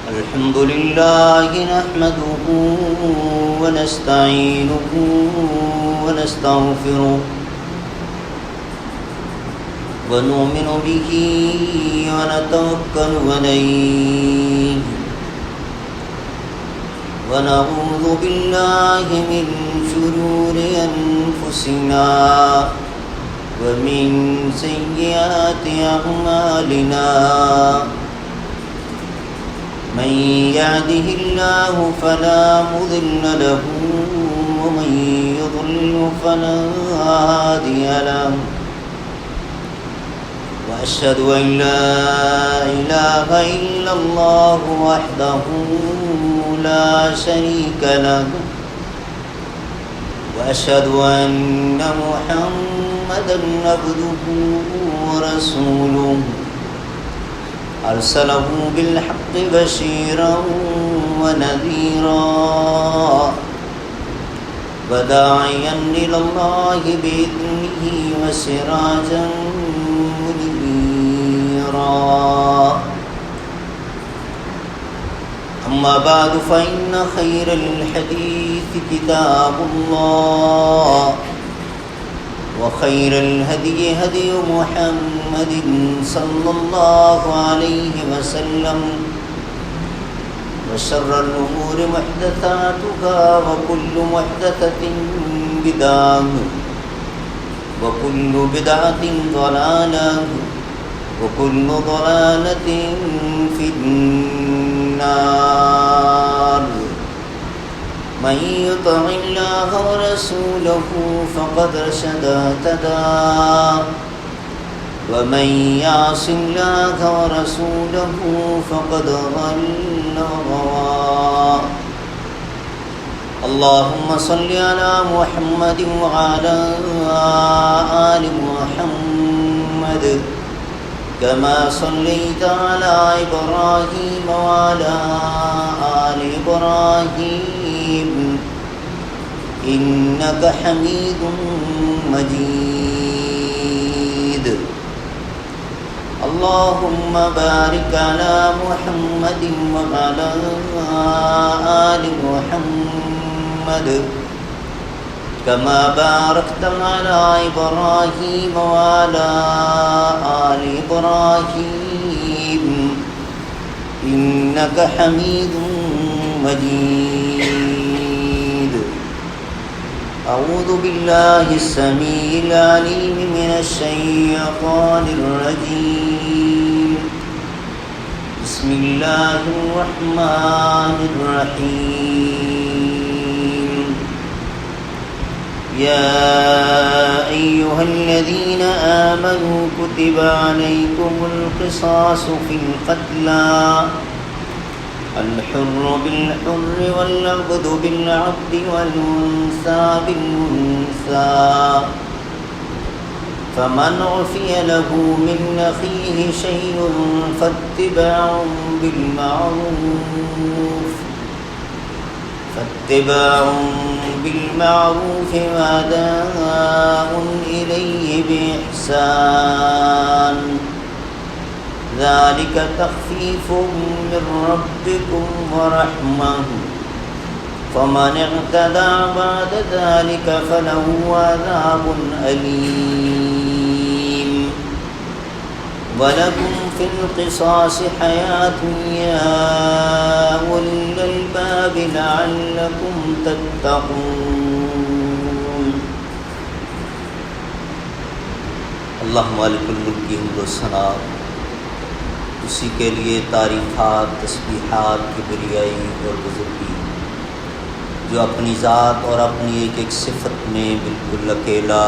الحمد لله نحمده ونستعينه ونستغفره ونؤمن به ونتوكل عليه ونعوذ بالله من شرور أنفسنا ومن سيئات أعمالنا من يهده الله فلا مضل له ومن يضلل فلا هادي له وأشهد أن لا إله إلا الله وحده لا شريك له وأشهد أن محمدًا عبده ورسوله أرسله بالحق بشيرا ونذيرا وداعيا إلى الله بإذنه وسراجا منيرا أما بعد فإن خير الحديث كتاب الله وخير الهدي هدي محمد صلى الله عليه وسلم وشر الأمور محدثاتها وكل محدثة بدعة وكل بدعة ضلالة وكل ضلالة في النار من يطع الله ورسوله فقد رشد واهتدى ومن يعص الله ورسوله فقد ضل وغوى اللهم صل على محمد وعلى آل محمد كما صليت على إبراهيم وعلى آل إبراهيم إنك حميد مجيد. اللهم بارك على محمد وعلى آل محمد كما باركت على إبراهيم وعلى آل إبراهيم إنك حميد مجيد. أعوذ بالله السميع العليم من الشيطان الرجيم. بسم الله الرحمن الرحيم. يا أيها الذين آمنوا كتب عليكم القصاص في القتلى الحر بالحر والعبد بالعبد والأنثى بالأنثى فمن عفي له من أخيه شيء فاتباع بالمعروف وأداء إليه بإحسان ذلك تخفيف من ربكم ورحمة فمن اعتدى بعد ذلك فله عذاب أليم. ولكم في القصاص حياة يا أولي الألباب لعلكم تتقون. اللہ مالک الملک کی حمد و ثنا، اسی کے لیے تعریفات، تسبیحات، کبریائی اور بزرگی، جو اپنی ذات اور اپنی ایک ایک صفت میں بالکل اکیلا،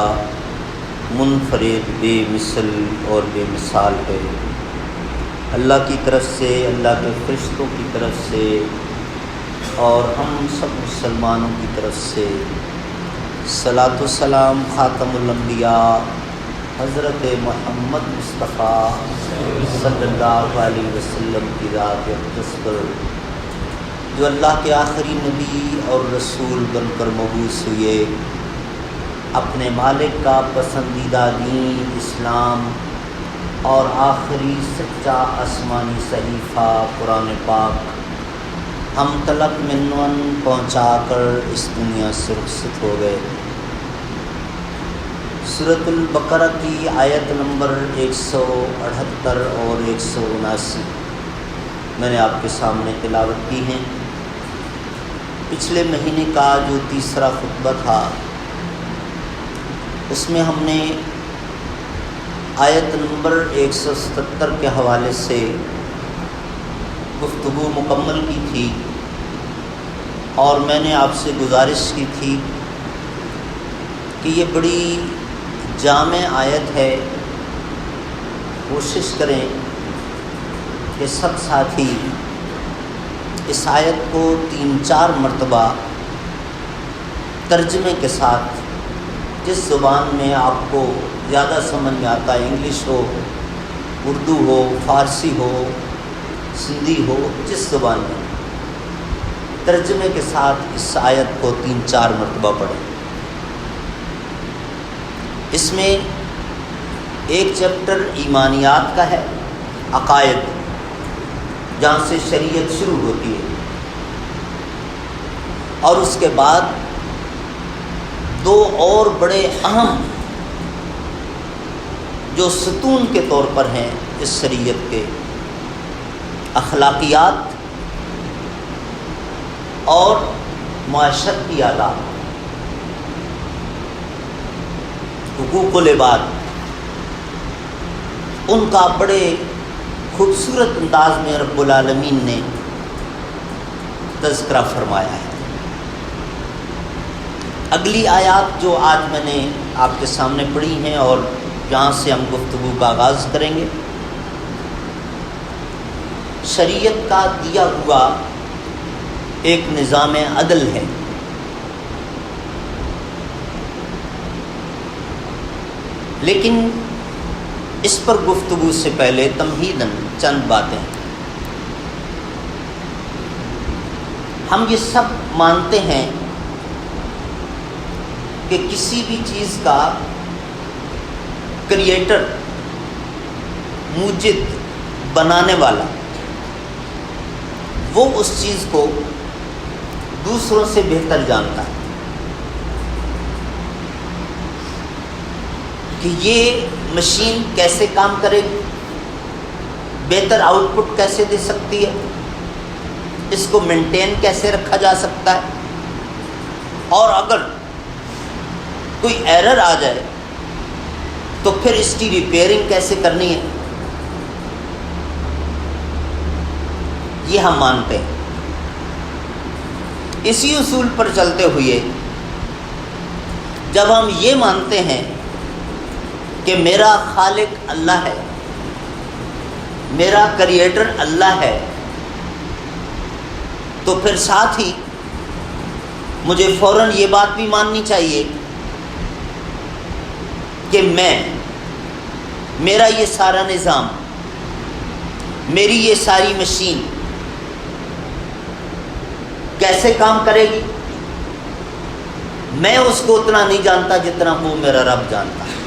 منفرد، بے مثل اور بے مثال ہے. اللہ کی طرف سے، اللہ کے فرشتوں کی طرف سے اور ہم سب مسلمانوں کی طرف سے صلاۃ و سلام خاتم الانبیاء حضرت محمد مصطفیٰ صلی اللہ علیہ وسلم کی ذات اقدس پر، جو اللہ کے آخری نبی اور رسول بن کر مبعوث ہوئے، اپنے مالک کا پسندیدہ دین اسلام اور آخری سچا آسمانی صحیفہ قرآن پاک ہم تلک منون پہنچا کر اس دنیا سے رخصت ہو گئے. سورۃ البقرہ کی آیت نمبر 178 اور 179 میں نے آپ کے سامنے تلاوت کی ہیں. پچھلے مہینے کا جو تیسرا خطبہ تھا، اس میں ہم نے آیت نمبر 177 کے حوالے سے گفتگو مکمل کی تھی، اور میں نے آپ سے گزارش کی تھی کہ یہ بڑی جامع آیت ہے. کوشش کریں کہ سب ساتھی اس آیت کو 3-4 مرتبہ ترجمے کے ساتھ، جس زبان میں آپ کو زیادہ سمجھ میں آتا ہے، انگلش ہو، اردو ہو، فارسی ہو، سندھی ہو، جس زبان میں، ترجمے کے ساتھ اس آیت کو 3-4 مرتبہ پڑھیں. اس میں ایک چیپٹر ایمانیات کا ہے، عقائد، جہاں سے شریعت شروع ہوتی ہے، اور اس کے بعد 2 اور بڑے اہم جو ستون کے طور پر ہیں اس شریعت کے، اخلاقیات اور معاشرتی آداب، حقوق العباد، ان کا بڑے خوبصورت انداز میں رب العالمین نے تذکرہ فرمایا ہے. اگلی آیات جو آج میں نے آپ کے سامنے پڑھی ہیں اور جہاں سے ہم گفتگو کا آغاز کریں گے، شریعت کا دیا ہوا ایک نظام عدل ہے. لیکن اس پر گفتگو سے پہلے تمہیداً چند باتیں. ہم یہ سب مانتے ہیں کہ کسی بھی چیز کا کریٹر، موجد، بنانے والا، وہ اس چیز کو دوسروں سے بہتر جانتا ہے کہ یہ مشین کیسے کام کرے گی، بہتر آؤٹ پٹ کیسے دے سکتی ہے، اس کو مینٹین کیسے رکھا جا سکتا ہے، اور اگر کوئی ایرر آ جائے تو پھر اس کی ریپیئرنگ کیسے کرنی ہے. یہ ہم مانتے ہیں. اسی اصول پر چلتے ہوئے جب ہم یہ مانتے ہیں کہ میرا خالق اللہ ہے، میرا کریٹر اللہ ہے، تو پھر ساتھ ہی مجھے فوراً یہ بات بھی ماننی چاہیے کہ میرا یہ سارا نظام، میری یہ ساری مشین کیسے کام کرے گی، میں اس کو اتنا نہیں جانتا جتنا وہ میرا رب جانتا ہے.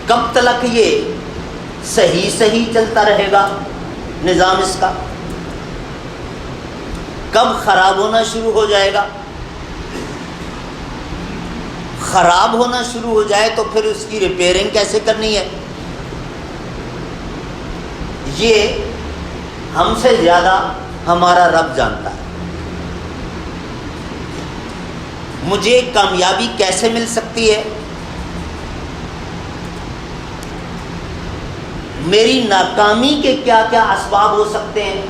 کب تک یہ صحیح چلتا رہے گا نظام اس کا، کب خراب ہونا شروع ہو جائے گا، خراب ہونا شروع ہو جائے تو پھر اس کی ریپیئرنگ کیسے کرنی ہے، یہ ہم سے زیادہ ہمارا رب جانتا ہے. مجھے کامیابی کیسے مل سکتی ہے، میری ناکامی کے کیا کیا اسباب ہو سکتے ہیں،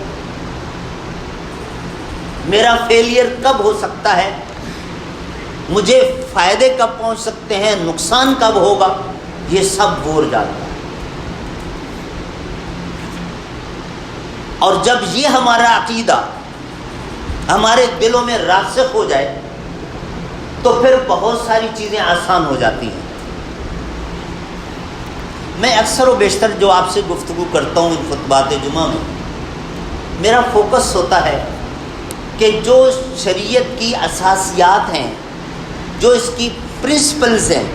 میرا فیلئر کب ہو سکتا ہے، مجھے فائدے کب پہنچ سکتے ہیں، نقصان کب ہوگا، یہ سب وہ جانتا ہے. اور جب یہ ہمارا عقیدہ ہمارے دلوں میں راسخ ہو جائے تو پھر بہت ساری چیزیں آسان ہو جاتی ہیں. میں اکثر و بیشتر جو آپ سے گفتگو کرتا ہوں ان خطبات جمعہ میں، میرا فوکس ہوتا ہے کہ جو شریعت کی اساسیات ہیں، جو اس کی پرنسپلز ہیں،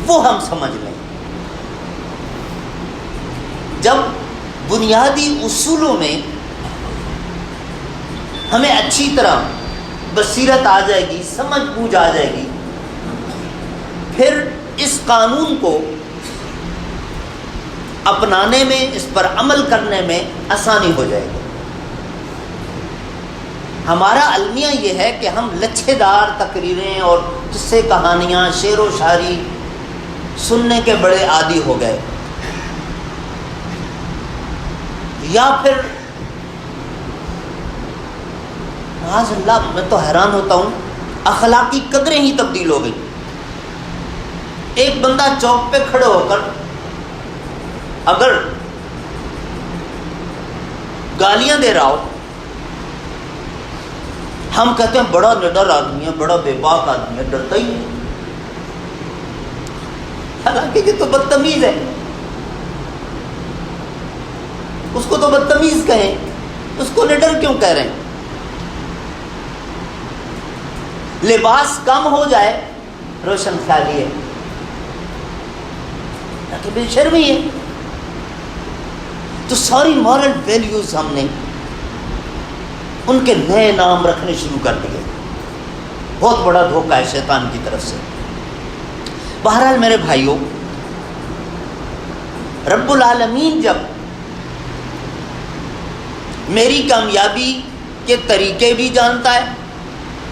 وہ ہم سمجھ لیں. جب بنیادی اصولوں میں ہمیں اچھی طرح بصیرت آ جائے گی، سمجھ بوجھ آ جائے گی، پھر اس قانون کو اپنانے میں، اس پر عمل کرنے میں آسانی ہو جائے گی. ہمارا المیہ یہ ہے کہ ہم لچھے دار تقریریں اور قصے کہانیاں، شعر و شاعری سننے کے بڑے عادی ہو گئے، یا پھر معاذ اللہ، میں تو حیران ہوتا ہوں، اخلاقی قدریں ہی تبدیل ہو گئی. ایک بندہ چوک پہ کھڑے ہو کر اگر گالیاں دے رہا ہو، ہم کہتے ہیں بڑا نڈر آدمی ہے، بڑا بے باک آدمی ہے، ڈرتا ہی نہیں. حالانکہ یہ تو بدتمیز ہے، اس کو تو بدتمیز کہیں، اس کو نڈر کیوں کہہ رہے ہیں؟ لباس کم ہو جائے روشن خیالی ہے، کہ بے شرمی ہے. تو ساری مورل ویلیوز ہم نے ان کے نئے نام رکھنے شروع کر دیے. بہت بڑا دھوکہ ہے شیطان کی طرف سے. بہرحال میرے بھائیوں، رب العالمین جب میری کامیابی کے طریقے بھی جانتا ہے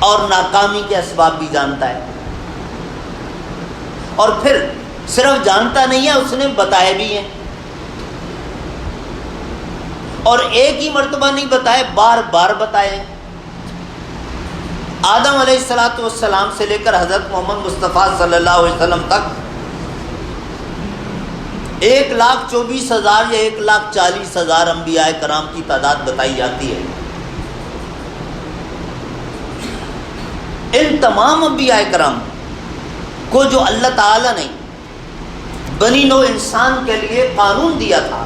اور ناکامی کے اسباب بھی جانتا ہے، اور پھر صرف جانتا نہیں ہے، اس نے بتائے بھی ہیں، اور ایک ہی مرتبہ نہیں بتائے، بار بار بتائے ہیں. آدم علیہ السلام سے لے کر حضرت محمد مصطفیٰ صلی اللہ علیہ وسلم تک 1,24,000 یا 1,40,000 انبیاء کرام کی تعداد بتائی جاتی ہے. ان تمام انبیاء کرام کو جو اللہ تعالیٰ نے بنی نوع انسان کے لیے قانون دیا تھا،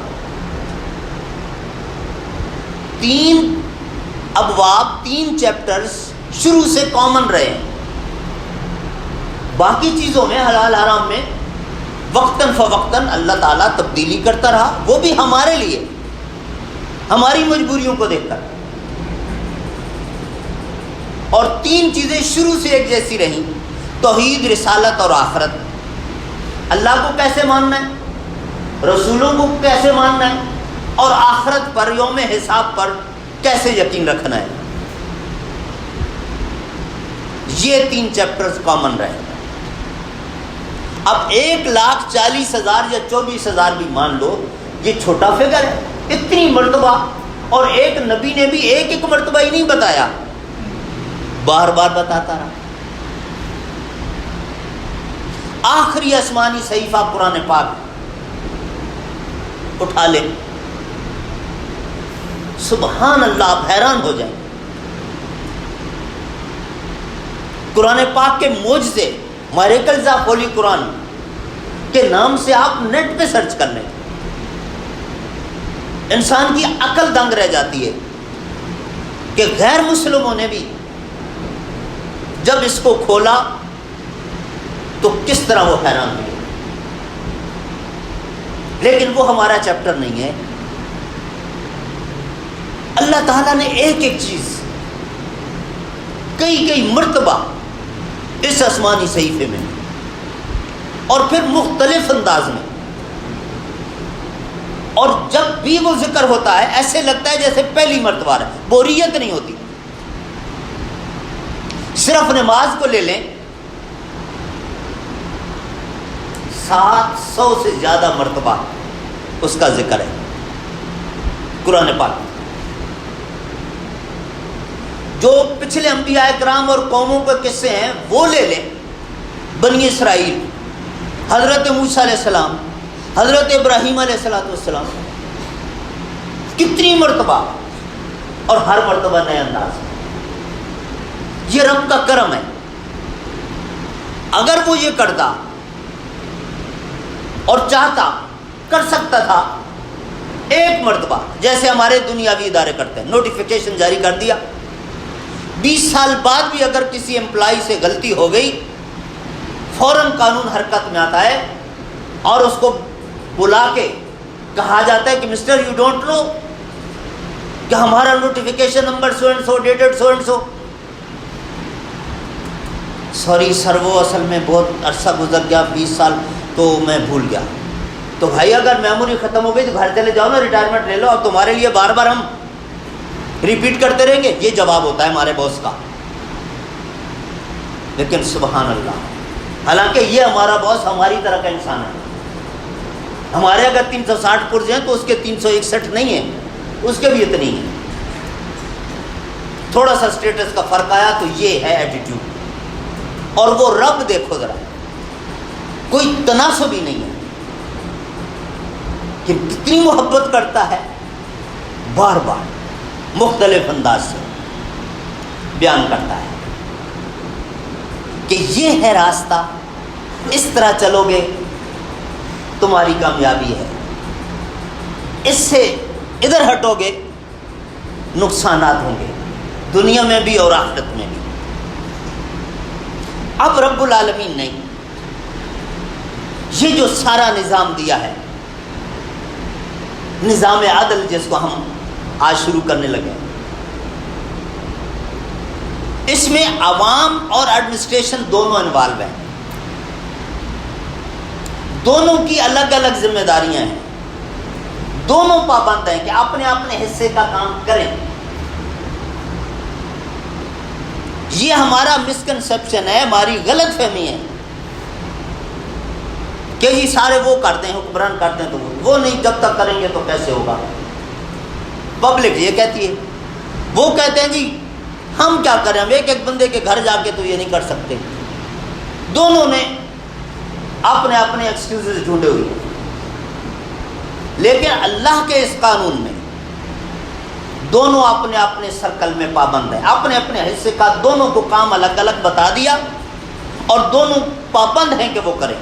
3 ابواب 3 چیپٹرز شروع سے کامن رہے ہیں. باقی چیزوں میں حلال حرام میں وقتاً فوقتاً اللہ تعالیٰ تبدیلی کرتا رہا، وہ بھی ہمارے لیے، ہماری مجبوریوں کو دیکھ کر. اور 3 چیزیں شروع سے ایک جیسی رہیں: توحید، رسالت اور آخرت. اللہ کو کیسے ماننا ہے، رسولوں کو کیسے ماننا ہے، اور آخرت پر، یوم حساب پر کیسے یقین رکھنا ہے. یہ 3 چیپٹرز کامن رہے. اب 1,40,000 یا 24,000 بھی مان لو، یہ چھوٹا فگر ہے. اتنی مرتبہ، اور ایک نبی نے بھی ایک مرتبہ ہی نہیں بتایا، بار بار بتاتا رہا. آخری آسمانی صحیفہ قرآن پاک اٹھا لے، سبحان اللہ، آپ حیران ہو جائیں. قرآن پاک کے معجزے، میریکلز آف ہولی قرآن کے نام سے آپ نیٹ پہ سرچ کر لیں، انسان کی عقل دنگ رہ جاتی ہے کہ غیر مسلموں نے بھی جب اس کو کھولا تو کس طرح وہ حیران ہوئے. لیکن وہ ہمارا چیپٹر نہیں ہے. اللہ تعالیٰ نے ایک ایک چیز کئی مرتبہ اس آسمانی صحیفے میں، اور پھر مختلف انداز میں، اور جب بھی وہ ذکر ہوتا ہے ایسے لگتا ہے جیسے پہلی مرتبہ ہے، بوریت نہیں ہوتی. صرف نماز کو لے لیں، 700 سے زیادہ مرتبہ اس کا ذکر ہے قرآن پاک. جو پچھلے انبیاء کرام اور قوموں کے قصے ہیں وہ لے لیں. بنی اسرائیل، حضرت موسیٰ علیہ السلام، حضرت ابراہیم علیہ السلام، کتنی مرتبہ، اور ہر مرتبہ نئے انداز میں. یہ رب کا کرم ہے. اگر وہ یہ کرتا اور چاہتا، کر سکتا تھا ایک مرتبہ، جیسے ہمارے دنیاوی ادارے کرتے ہیں، نوٹیفیکیشن جاری کر دیا. 20 سال بعد بھی اگر کسی امپلائی سے غلطی ہو گئی، فوراً قانون حرکت میں آتا ہے اور اس کو بلا کے کہا جاتا ہے کہ مسٹر یو ڈونٹ نو کہ ہمارا notification number so and so, dated so and so. Sorry sir, وہ اصل میں بہت عرصہ گزر گیا، 20 سال، تو میں بھول گیا. تو بھائی اگر میموری ختم ہو گئی تو گھر چلے جاؤ نا، ریٹائرمنٹ لے لو. اب تمہارے لیے بار بار ہم ریپیٹ کرتے رہیں گے. یہ جواب ہوتا ہے ہمارے باس کا. لیکن سبحان اللہ، حالانکہ یہ ہمارا باس ہماری طرح کا انسان ہے. ہمارے اگر 360 پرزے ہیں تو اس کے 361 نہیں ہیں، اس کے بھی اتنی ہیں. تھوڑا سا اسٹیٹس کا فرق آیا تو یہ ہے ایٹیٹیوڈ. اور وہ رب دیکھو ذرا، کوئی تناسب ہی نہیں ہے کہ کتنی محبت کرتا ہے. بار بار مختلف انداز سے بیان کرتا ہے کہ یہ ہے راستہ، اس طرح چلو گے تمہاری کامیابی ہے، اس سے ادھر ہٹو گے نقصانات ہوں گے، دنیا میں بھی اور آخرت میں بھی. اب رب العالمین نے یہ جو سارا نظام دیا ہے، نظام عدل جس کو ہم آج شروع کرنے لگے، اس میں عوام اور ایڈمنسٹریشن دونوں انوالو ہیں. دونوں کی الگ الگ ذمہ داریاں ہیں، دونوں پابند ہیں کہ اپنے اپنے حصے کا کام کریں. یہ ہمارا مسکنسیپشن ہے، ہماری غلط فہمی ہے کہ یہ سارے وہ کرتے ہیں، حکمران کرتے ہیں تو وہ نہیں، جب تک کریں گے تو کیسے ہوگا. پبلک یہ کہتی ہے، وہ کہتے ہیں جی ہم کیا کریں، ہم ایک ایک بندے کے گھر جا کے تو یہ نہیں کر سکتے. دونوں نے اپنے اپنے ایکسکیوزز ڈھونڈے ہوئے. لیکن اللہ کے اس قانون میں دونوں اپنے اپنے سرکل میں پابند ہیں، اپنے اپنے حصے کا دونوں کو کام الگ الگ بتا دیا اور دونوں پابند ہیں کہ وہ کریں،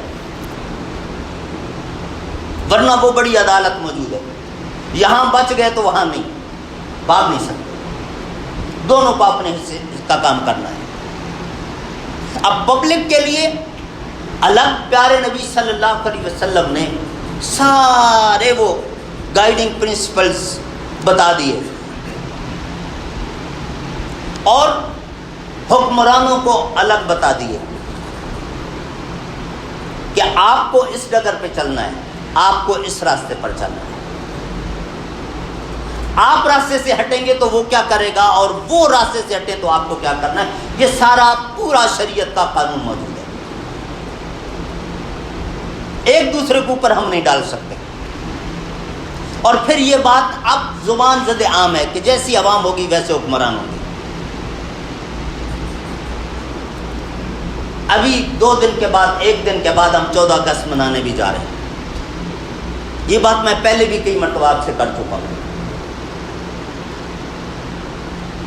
ورنہ وہ بڑی عدالت موجود ہے، یہاں بچ گئے تو وہاں نہیں، بھاگ نہیں سکتے، دونوں کو اپنے حصے کا کام کرنا ہے۔ اب پبلک کے لیے الگ پیارے نبی صلی اللہ علیہ وسلم نے سارے وہ گائیڈنگ پرنسپلز بتا دیے اور حکمرانوں کو الگ بتا دیے کہ آپ کو اس ڈگر پہ چلنا ہے، آپ کو اس راستے پر چلنا ہے، آپ راستے سے ہٹیں گے تو وہ کیا کرے گا اور وہ راستے سے ہٹیں تو آپ کو کیا کرنا ہے، یہ سارا پورا شریعت کا قانون موجود ہے، ایک دوسرے کے اوپر ہم نہیں ڈال سکتے۔ اور پھر یہ بات اب زبان زد عام ہے کہ جیسی عوام ہوگی ویسے حکمران ہوں گے۔ ابھی 2 دن کے بعد 1 دن کے بعد ہم 14 اگست منانے بھی جا رہے ہیں، یہ بات میں پہلے بھی کئی مرتبہ آپ سے کر چکا ہوں۔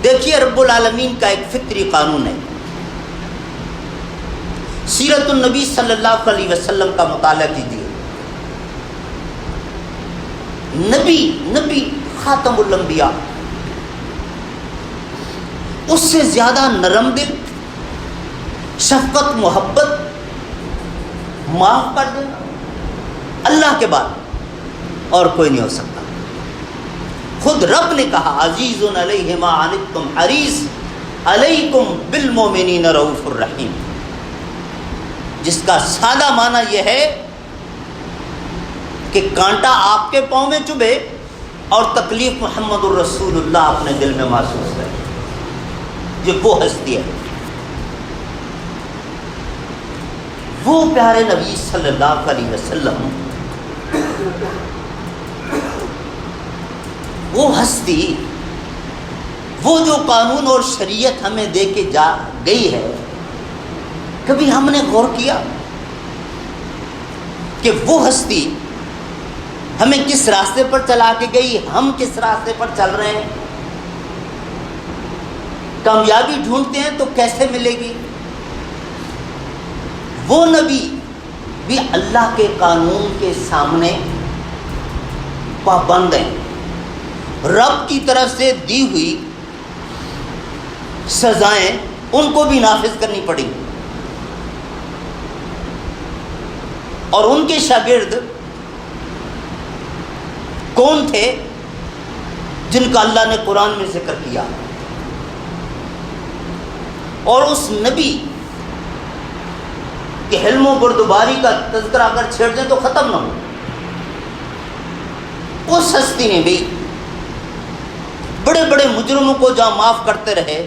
دیکھیے رب العالمین کا ایک فطری قانون ہے، سیرت النبی صلی اللہ علیہ وسلم کا مطالعہ کیجیے، نبی خاتم الانبیاء، اس سے زیادہ نرم دل، شفقت، محبت، معاف کر دینا اللہ کے بعد اور کوئی نہیں ہو سکتا۔ خود رب نے کہا عزیز علیہ ما عنتم حریص علیکم بالمؤمنین رؤوف الرحیم، جس کا سادہ معنی یہ ہے کہ کانٹا آپ کے پاؤں میں چبھے اور تکلیف محمد الرسول اللہ اپنے دل میں محسوس کرے، یہ وہ ہستی ہے، وہ پیارے نبی صلی اللہ علیہ وسلم، وہ ہستی، وہ جو قانون اور شریعت ہمیں دے کے جا گئی ہے، کبھی ہم نے غور کیا کہ وہ ہستی ہمیں کس راستے پر چلا کے گئی، ہم کس راستے پر چل رہے ہیں؟ کامیابی ڈھونڈتے ہیں تو کیسے ملے گی؟ وہ نبی بھی اللہ کے قانون کے سامنے پابند ہیں، رب کی طرف سے دی ہوئی سزائیں ان کو بھی نافذ کرنی پڑیں، اور ان کے شاگرد کون تھے جن کا اللہ نے قرآن میں ذکر کیا، اور اس نبی کہ حلم و بردباری کا تذکرہ اگر چھیڑ دیں تو ختم نہ ہو۔ اس ہستی نے بھی بڑے بڑے مجرموں کو جہاں معاف کرتے رہے،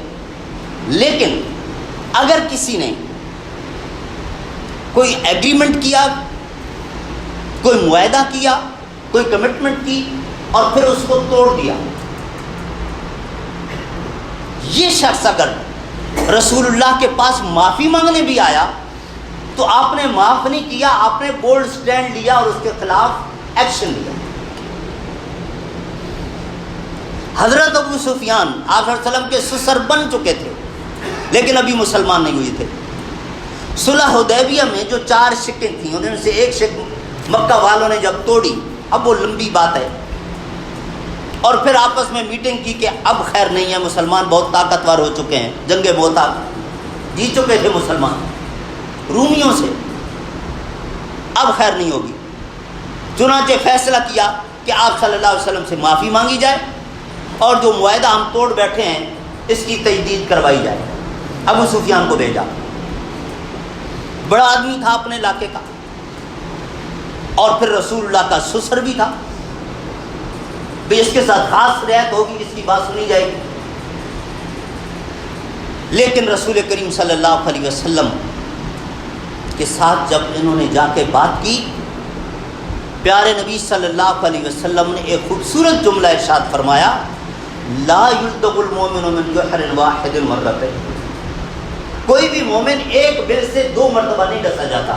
لیکن اگر کسی نے کوئی ایگریمنٹ کیا، کوئی معاہدہ کیا، کوئی کمٹمنٹ کی اور پھر اس کو توڑ دیا، یہ شخص اگر رسول اللہ کے پاس معافی مانگنے بھی آیا تو آپ نے معاف نہیں کیا، آپ نے بولڈ سٹینڈ لیا اور اس کے خلاف ایکشن لیا۔ حضرت ابو سفیان آپ صلی اللہ علیہ وسلم کے سسر بن چکے تھے لیکن ابھی مسلمان نہیں ہوئے تھے۔ صلح حدیبیہ میں جو 4 شکیں تھیں ان میں سے ایک شک مکہ والوں نے جب توڑی، اب وہ لمبی بات ہے، اور پھر آپس میں میٹنگ کی کہ اب خیر نہیں ہے، مسلمان بہت طاقتور ہو چکے ہیں، جنگ موتا جی چکے تھے مسلمان رومیوں سے، اب خیر نہیں ہوگی۔ چنانچہ فیصلہ کیا کہ آپ صلی اللہ علیہ وسلم سے معافی مانگی جائے اور جو معاہدہ ہم توڑ بیٹھے ہیں اس کی تجدید کروائی جائے۔ ابو سفیان کو بھیجا، بڑا آدمی تھا اپنے علاقے کا اور پھر رسول اللہ کا سسر بھی تھا، بھی اس کے ساتھ خاص رعایت ہوگی، اس کی بات سنی جائے گی۔ لیکن رسول کریم صلی اللہ علیہ وسلم کے ساتھ جب انہوں نے جا کے بات کی، پیارے نبی صلی اللہ علیہ وسلم نے ایک خوبصورت جملہ ارشاد فرمایا، لا یلدغ المؤمن من جحر واحد مرتين، کوئی بھی مومن ایک بل سے 2 مرتبہ نہیں ڈسا جاتا۔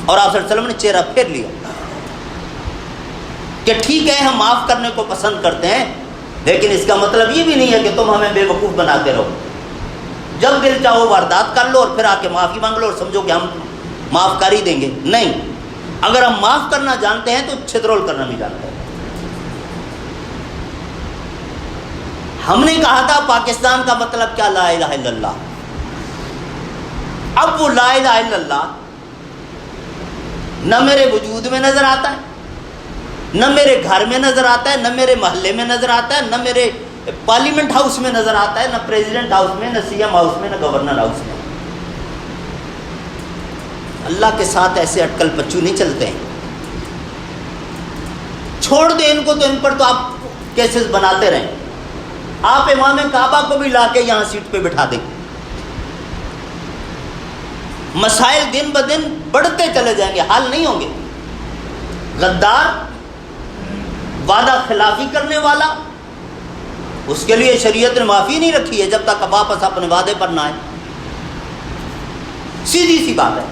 اور آپ صلی اللہ علیہ وسلم نے چہرہ پھیر لیا، کہ ٹھیک ہے ہم معاف کرنے کو پسند کرتے ہیں، لیکن اس کا مطلب یہ بھی نہیں ہے کہ تم ہمیں بے وقوف بناتے رہو، جب دل چاہو واردات کر لو اور پھر آ کے معافی مانگ لو اور سمجھو کہ ہم معاف کر ہی دیں گے۔ نہیں، اگر ہم معاف کرنا جانتے ہیں تو چھترول کرنا بھی جانتے ہیں۔ ہم نے کہا تھا پاکستان کا مطلب کیا، لا الہ الا اللہ۔ اب وہ لا الہ الا اللہ نہ میرے وجود میں نظر آتا ہے، نہ میرے گھر میں نظر آتا ہے، نہ میرے محلے میں نظر آتا ہے، نہ میرے پارلیمنٹ ہاؤس میں نظر آتا ہے، نہ پریزیڈنٹ ہاؤس میں، نہ سی ایم ہاؤس میں، نہ گورنر ہاؤس میں۔ اللہ کے ساتھ ایسے اٹکل پچو نہیں چلتے ہیں۔ چھوڑ دیں ان کو، تو ان پر تو آپ کیسز بناتے رہیں۔ آپ امام کعبہ کو بھی لا کے یہاں سیٹ پہ بٹھا دیں، مسائل دن بدن بڑھتے چلے جائیں گے، حل نہیں ہوں گے۔ غدار، وعدہ خلافی کرنے والا، اس کے لیے شریعت نے معافی نہیں رکھی ہے جب تک واپس اپنے وعدے پر نہ آئے۔ سیدھی سی بات ہے۔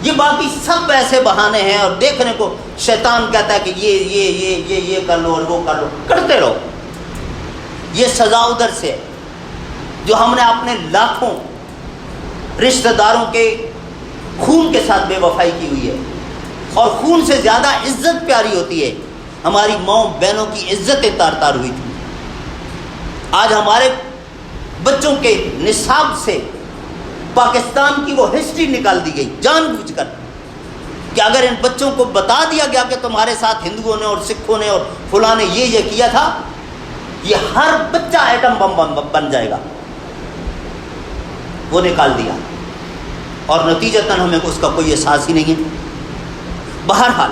یہ باقی سب ایسے بہانے ہیں، اور دیکھنے کو شیطان کہتا ہے کہ یہ کر لو اور وہ کر لو، کرتے رہو۔ یہ سزا ادھر سے ہے جو ہم نے اپنے لاکھوں رشتہ داروں کے خون کے ساتھ بے وفائی کی ہوئی ہے، اور خون سے زیادہ عزت پیاری ہوتی ہے۔ ہماری ماں بہنوں کی عزتیں تار تار ہوئی تھی۔ آج ہمارے بچوں کے نصاب سے پاکستان کی وہ ہسٹری نکال دی گئی جان بوجھ کر، کہ اگر ان بچوں کو بتا دیا گیا کہ تمہارے ساتھ ہندوؤں نے اور سکھوں نے اور فلاں نے یہ کیا تھا، یہ ہر بچہ ایٹم بم بن جائے گا۔ وہ نکال دیا، اور نتیجتاً ہمیں اس کا کوئی احساس ہی نہیں ہے۔ بہرحال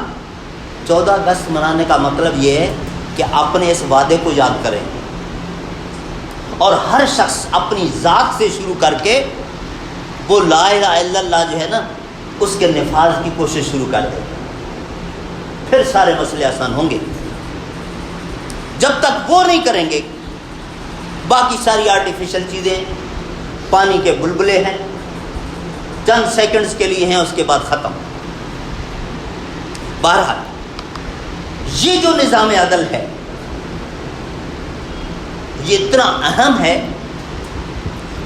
14 اگست منانے کا مطلب یہ ہے کہ اپنے اس وعدے کو یاد کریں، اور ہر شخص اپنی ذات سے شروع کر کے وہ لا الہ الا اللہ جو ہے نا، اس کے نفاذ کی کوشش شروع کر دے، پھر سارے مسئلے آسان ہوں گے۔ جب تک وہ نہیں کریں گے، باقی ساری آرٹیفیشل چیزیں پانی کے بلبلے ہیں، چند سیکنڈز کے لیے ہیں، اس کے بعد ختم۔ بہرحال یہ جو نظام عدل ہے یہ اتنا اہم ہے،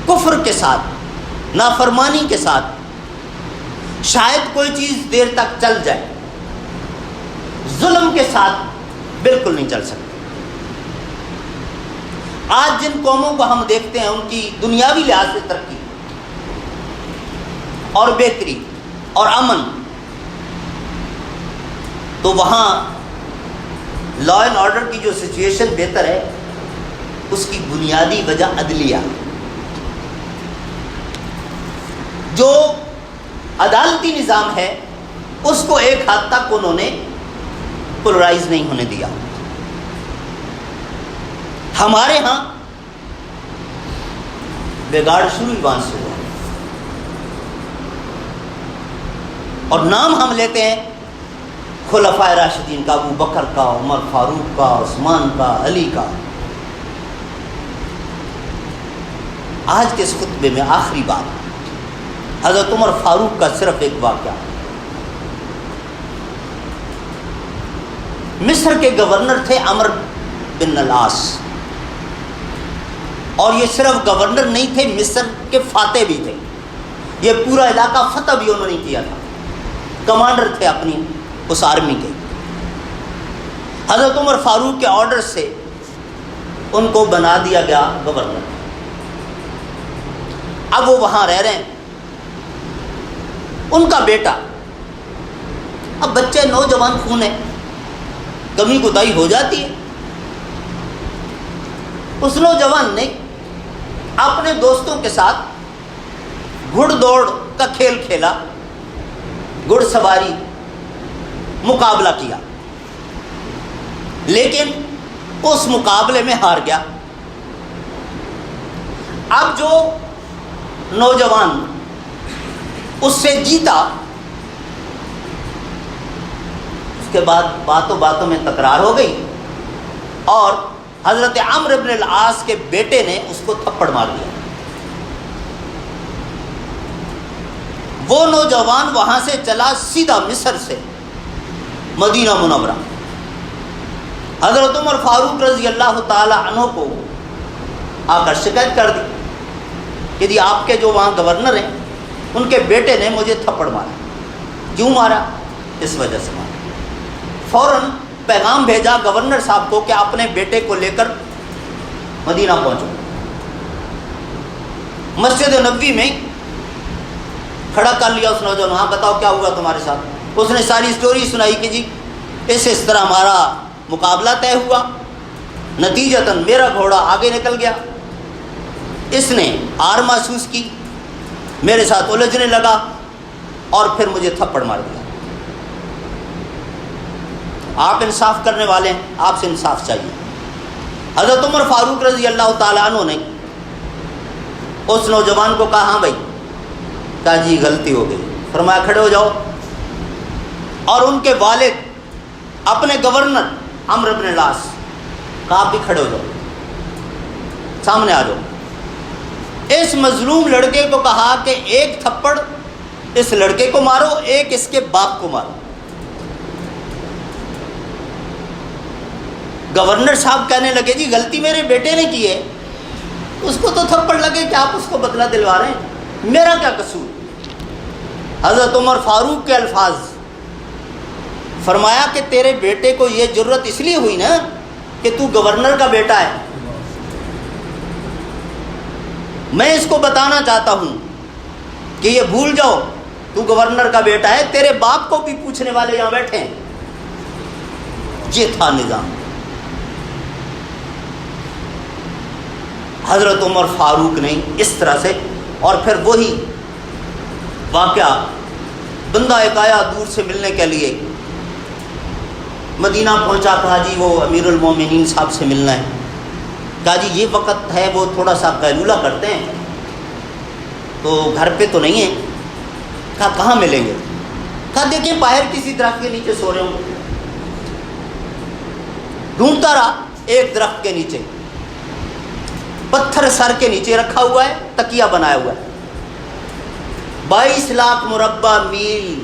کفر کے ساتھ، نافرمانی کے ساتھ شاید کوئی چیز دیر تک چل جائے، ظلم کے ساتھ بالکل نہیں چل سکتی۔ آج جن قوموں کو ہم دیکھتے ہیں ان کی دنیاوی لحاظ سے ترقی اور بہتری اور امن، تو وہاں لا اینڈ آرڈر کی جو سچویشن بہتر ہے، اس کی بنیادی وجہ عدلیہ، جو عدالتی نظام ہے اس کو ایک حد تک انہوں نے پولرائز نہیں ہونے دیا۔ ہمارے ہاں بگاڑ شروع ہی وہاں سے ہوا، اور نام ہم لیتے ہیں خلفائے راشدین کا، ابو بکر کا، عمر فاروق کا، عثمان کا، علی کا۔ آج کے اس خطبے میں آخری بات حضرت عمر فاروق کا صرف ایک واقعہ۔ مصر کے گورنر تھے عمرو بن العاص، اور یہ صرف گورنر نہیں تھے، مصر کے فاتح بھی تھے۔ یہ پورا علاقہ فتح بھی انہوں نے کیا تھا، کمانڈر تھے اپنی اس آرمی کے۔ حضرت عمر فاروق کے آرڈر سے ان کو بنا دیا گیا گورنر۔ اب وہ وہاں رہ رہے ہیں، ان کا بیٹا، اب بچے نوجوان خون ہے، کمی کوتاہی ہو جاتی ہے۔ اس نوجوان نے اپنے دوستوں کے ساتھ گھڑ دوڑ کا کھیل کھیلا، گھڑ سواری مقابلہ کیا، لیکن اس مقابلے میں ہار گیا۔ اب جو نوجوان اس سے جیتا، اس کے بعد باتوں میں تکرار ہو گئی، اور حضرت عمرو بن العاص کے بیٹے نے اس کو تھپڑ مار دیا۔ وہ نوجوان وہاں سے چلا سیدھا مصر سے مدینہ منورہ۔ حضرت عمر فاروق رضی اللہ تعالی عنہ کو آ کر شکایت کر دی کہ جی آپ کے جو وہاں گورنر ہیں ان کے بیٹے نے مجھے تھپڑ مارا۔ کیوں مارا؟ اس وجہ سے مارا۔ فوراً پیغام بھیجا گورنر صاحب کو کہ اپنے بیٹے کو لے کر مدینہ پہنچو۔ مسجد نبوی میں کھڑا کر لیا اس نوجوان، ہاں بتاؤ کیا ہوا تمہارے ساتھ؟ اس نے ساری سٹوری سنائی کہ جی اس طرح ہمارا مقابلہ طے ہوا، نتیجتاً میرا گھوڑا آگے نکل گیا، اس نے ہار محسوس کی، میرے ساتھ الجھنے لگا اور پھر مجھے تھپڑ مار دیا۔ آپ انصاف کرنے والے ہیں، آپ سے انصاف چاہیے۔ حضرت عمر فاروق رضی اللہ تعالیٰ عنہ نے اس نوجوان کو کہا ہاں بھائی، کہا جی غلطی ہو گئی۔ فرمایا کھڑے ہو جاؤ، اور ان کے والد اپنے گورنر عمرو بن العاص کہا آپ بھی کھڑے ہو جاؤ، سامنے آ جاؤ۔ اس مظلوم لڑکے کو کہا کہ ایک تھپڑ اس لڑکے کو مارو، ایک اس کے باپ کو مارو۔ گورنر صاحب کہنے لگے جی غلطی میرے بیٹے نے کی ہے، اس کو تو تھپڑ لگے کہ آپ اس کو بدلہ دلوا رہے ہیں، میرا کیا قصور؟ حضرت عمر فاروق کے الفاظ، فرمایا کہ تیرے بیٹے کو یہ جرت اس لیے ہوئی نا کہ تو گورنر کا بیٹا ہے۔ میں اس کو بتانا چاہتا ہوں کہ یہ بھول جاؤ تو گورنر کا بیٹا ہے، تیرے باپ کو بھی پوچھنے والے یہاں بیٹھے ہیں۔ یہ تھا نظام۔ حضرت عمر فاروق نے اس طرح سے، اور پھر وہی واقعہ، بندہ ایک آیا دور سے ملنے کے لیے، مدینہ پہنچا، کہا جی وہ امیر المومنین صاحب سے ملنا ہے۔ کہا جی یہ وقت ہے وہ تھوڑا سا قیلولہ کرتے ہیں تو گھر پہ تو نہیں ہیں۔ کہا کہاں ملیں گے؟ کہا دیکھیں باہر کسی درخت کے نیچے سو رہے ہوں۔ ڈھونڈتا رہا، ایک درخت کے نیچے پتھر سر کے نیچے رکھا ہوا ہے، تکیہ بنایا ہوا ہے۔ 22 لاکھ مربع میل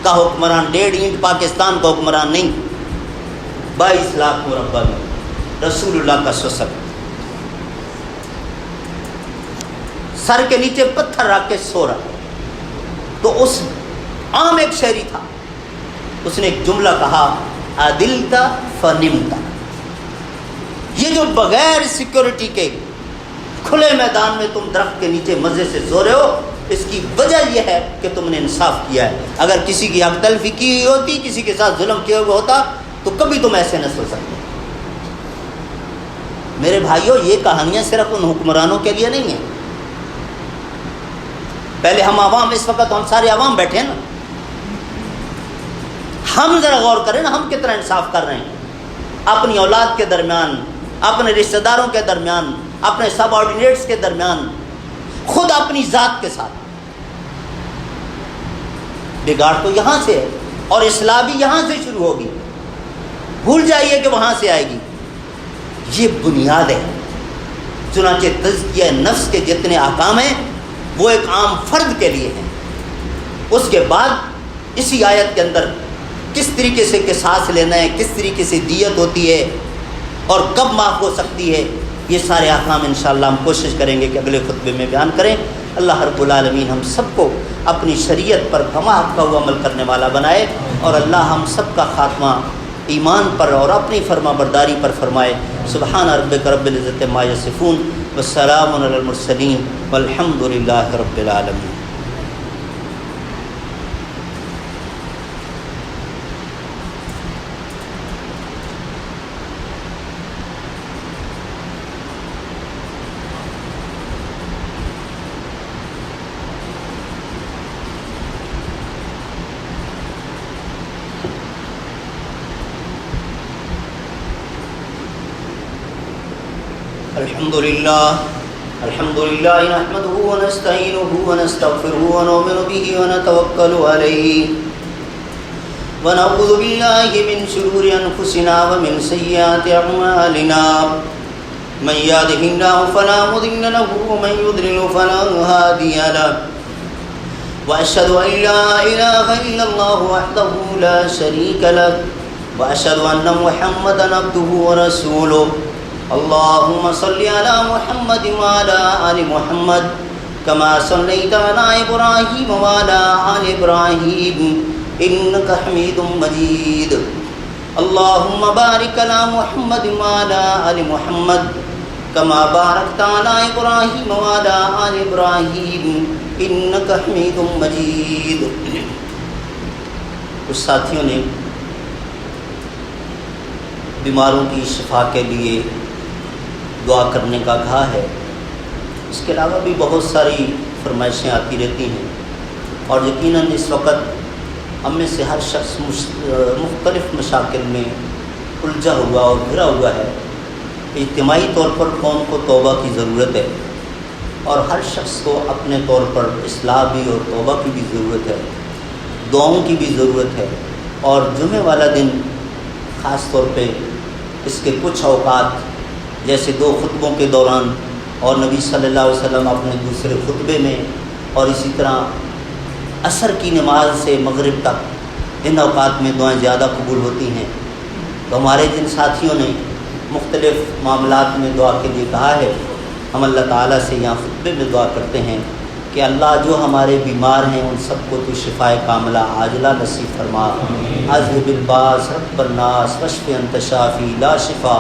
کا حکمران، 1.5 اینٹ پاکستان کا حکمران نہیں، 22 لاکھ مربع میل، رسول اللہ کا سسر، سر کے نیچے پتھر رکھ کے سو رہا۔ تو اس عام ایک شہری تھا، اس نے ایک جملہ کہا، عدلتا فنمتا۔ یہ جو بغیر سیکورٹی کے کھلے میدان میں تم درخت کے نیچے مزے سے سو رہے ہو، اس کی وجہ یہ ہے کہ تم نے انصاف کیا ہے۔ اگر کسی کی حق تلفی کی ہوئی ہوتی، کسی کے ساتھ ظلم کیا ہوا ہوتا تو کبھی تم ایسے نہ سو سکتے۔ میرے بھائیوں، یہ کہانیاں صرف ان حکمرانوں کے لیے نہیں ہیں۔ پہلے ہم عوام، اس وقت ہم سارے عوام بیٹھے ہیں نا، ہم ذرا غور کریں نا، ہم کتنا انصاف کر رہے ہیں اپنی اولاد کے درمیان، اپنے رشتہ داروں کے درمیان، اپنے سب آرڈینیٹس کے درمیان، خود اپنی ذات کے ساتھ۔ بگاڑ تو یہاں سے ہے، اور اصلاح بھی یہاں سے شروع ہوگی۔ بھول جائیے کہ وہاں سے آئے گی، یہ بنیاد ہے۔ چنانچہ تزکیہ نفس کے جتنے احکام ہیں وہ ایک عام فرد کے لیے ہیں۔ اس کے بعد اسی آیت کے اندر کس طریقے سے قصاص لینا ہے، کس طریقے سے دیت ہوتی ہے اور کب معاف ہو سکتی ہے، یہ سارے احکام انشاءاللہ ہم کوشش کریں گے کہ اگلے خطبے میں بیان کریں۔ اللہ رب العالمین ہم سب کو اپنی شریعت پر کما حق کا عمل کرنے والا بنائے، اور اللہ ہم سب کا خاتمہ ایمان پر اور اپنی فرما برداری پر فرمائے۔ سبحان ربک رب العزت عما یصفون والسلام علی المرسلین والحمد للہ رب العالمین۔ الحمد لله نحمده ونستعينه ونستغفره ونؤمن به ونتوكل عليه ونعوذ بالله من شرور أنفسنا ومن سيئات أعمالنا من يهده الله فلا مضل له ومن يضلل فلا هادي له وأشهد أن لا إله إلا الله وحده لا شريك له وأشهد أن محمدا عبده ورسوله اللهم صل على محمد وعلى آل محمد كما صليت على إبراهيم وعلى آل إبراهيم إنك حميد مجيد اللهم بارك على محمد وعلى آل محمد كما باركت على إبراهيم وعلى آل إبراهيم إنك حميد مجيد۔ کچھ ساتھیوں نے بیماروں کی شفا کے لیے دعا کرنے کا کہا ہے، اس کے علاوہ بھی بہت ساری فرمائشیں آتی رہتی ہیں، اور یقیناً اس وقت ہم میں سے ہر شخص مختلف مشاکل میں الجھا ہوا اور گھرا ہوا ہے۔ اجتماعی طور پر قوم کو توبہ کی ضرورت ہے، اور ہر شخص کو اپنے طور پر اصلاح بھی اور توبہ کی بھی ضرورت ہے، دعاؤں کی بھی ضرورت ہے۔ اور جمعہ والا دن خاص طور پہ اس کے کچھ اوقات جیسے 2 خطبوں کے دوران، اور نبی صلی اللہ علیہ وسلم اپنے دوسرے خطبے میں، اور اسی طرح عصر کی نماز سے مغرب تک، ان اوقات میں دعائیں زیادہ قبول ہوتی ہیں۔ تو ہمارے جن ساتھیوں نے مختلف معاملات میں دعا کے لیے کہا ہے، ہم اللہ تعالیٰ سے یہاں خطبے میں دعا کرتے ہیں کہ اللہ جو ہمارے بیمار ہیں ان سب کو تو شفائے کاملہ عاجلہ نصیب فرما۔ اذهب الباس رب الناس واشف انت شافی لا شفا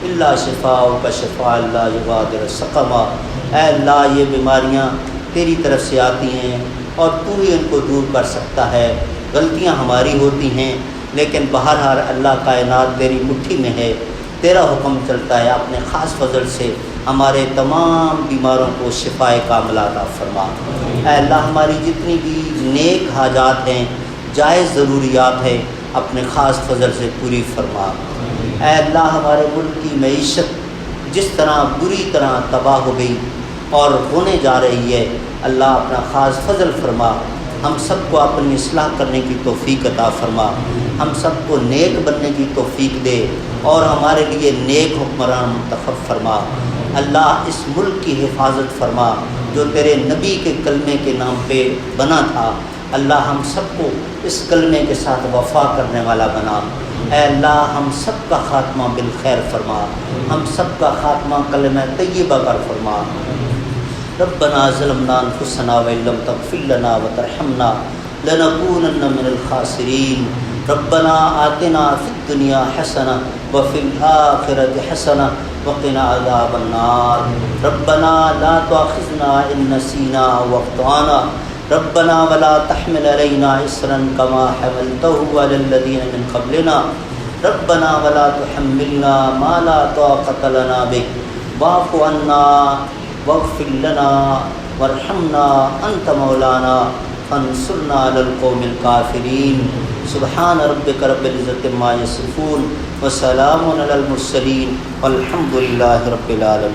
الا شفاءک شفاء لا یغادر سقما۔ اے اللہ، یہ بیماریاں تیری طرف سے آتی ہیں اور تو ہی ان کو دور کر سکتا ہے۔ غلطیاں ہماری ہوتی ہیں، لیکن بہرحال اللہ کائنات تیری مٹھی میں ہے، تیرا حکم چلتا ہے۔ اپنے خاص فضل سے ہمارے تمام بیماروں کو شفائے کاملہ عطا فرما۔ اے اللہ، ہماری جتنی بھی نیک حاجات ہیں، جائز ضروریات ہیں، اپنے خاص فضل سے پوری فرما۔ اے اللہ، ہمارے ملک کی معیشت جس طرح بری طرح تباہ ہو گئی اور ہونے جا رہی ہے، اللہ اپنا خاص فضل فرما، ہم سب کو اپنی اصلاح کرنے کی توفیق عطا فرما، ہم سب کو نیک بننے کی توفیق دے اور ہمارے لیے نیک حکمران منتخب فرما۔ اللہ، اس ملک کی حفاظت فرما جو تیرے نبی کے کلمے کے نام پہ بنا تھا۔ اللہ، ہم سب کو اس کلمے کے ساتھ وفا کرنے والا بنا۔ اے اللہ، ہم سب کا خاتمہ بالخیر فرما، ہم سب کا خاتمہ کلمہ طیبہ کر فرما۔ ربنا ظلمنا انفسنا وان لم تغفر لنا وترحمنا لنكونن من الخاسرین۔ ربنا آتنا فی الدنیا حسنہ وفی الآخرۃ حسنہ وقنا عذاب النار۔ ربنا لا تؤاخذنا ان نسینا او اخطأنا ربنا ولا تحمل علينا إصرا كما حملته على الذين من قبلنا ربنا ولا تحملنا ما لا طاقة لنا به واعف عنا واغفر لنا وارحمنا أنت مولانا فانصرنا على القوم الكافرين۔ سبحان ربك رب العزة عما يصفون وسلام على المرسلين والحمد لله رب العالمين۔